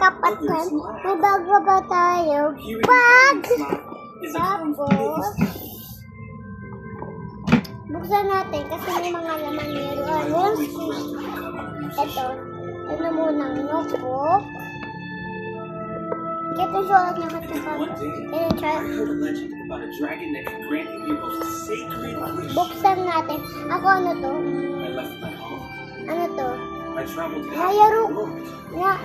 kapatid, may bago ba tayo? Bag! Tapos, buksan natin kasi may mga laman meron. Ito munang notebook. Ito sulat niya kasi buksan natin. Ako ano to? Ano to? Diary.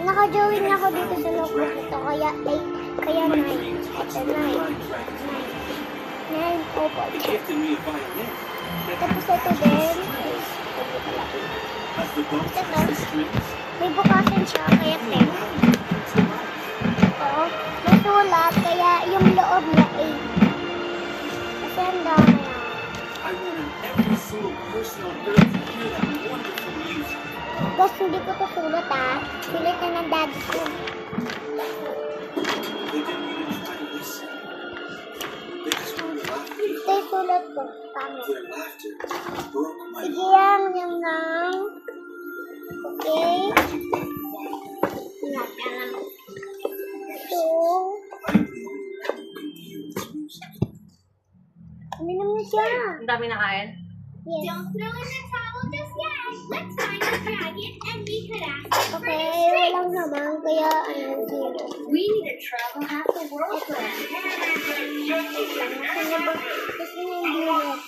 Naka-join ako dito sa notebook ito. Kaya 9. Ito 9. Opo. Tapos ito din. May bukasan siya, kaya 10. Ito, may sulat, kaya yung loob niya 8. Kasi ang dami na. Guys, hindi ko ito sulat Sulat na ng dad ko. Ito yung sulat ko. Tama. Sige yung nang. Okay. Ito. Ano naman siya? Ang dami na kain? Yes. Don't throw in the towel just yet. Let's find the dragon and we could ask him for Okay, his trick. walang naman. Kaya zero. We need to travel half the world for that. Ano ba? Gusto niya yung blue ito.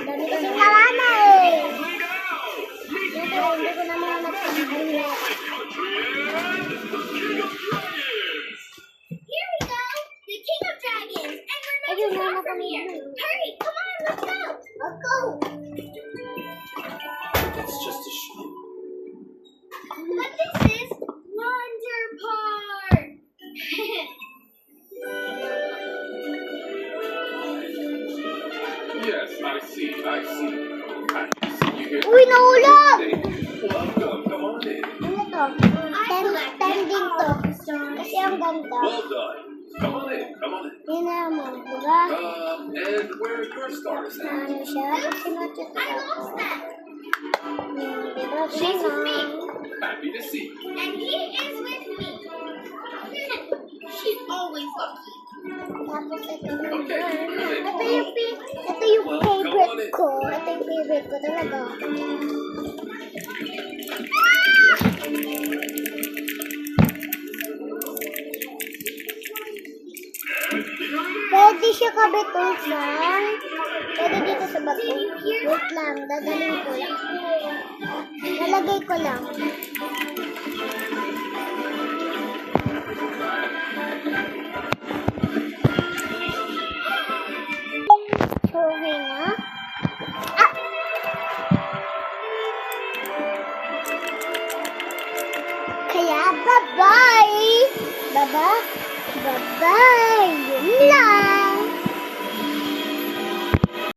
Dami ko ng karana Ito, hindi ko naman nagpapagulot. Here we go, the king of dragons, and we're Ayun, not wala far from kami here. dun. Hurry, come on, let's go. Let's go! It's just a show. But this is Wonder Park. Yes, I see. Happy to see you here. Uy, nahulog! Welcome. Come on in. Ano to? Ten din to. Kasi ang ganda. Well done. Come on in. Yun naman, diba? And where are your stars at? Ano siya? Sinutit I lost that. Diba? She's with me. Happy to see you. And he is with me. She's always lucky. Tapos ito naman. Okay. Ito yung favorite ko. Ito yung favorite ko talaga. Pwede siya kabitusan. Pwede dito sa bag ko. Wait lang, dadalhin ko lang. Nalagay ko lang. Okay na. Kaya, bye-bye! Bye-bye! Bye-bye!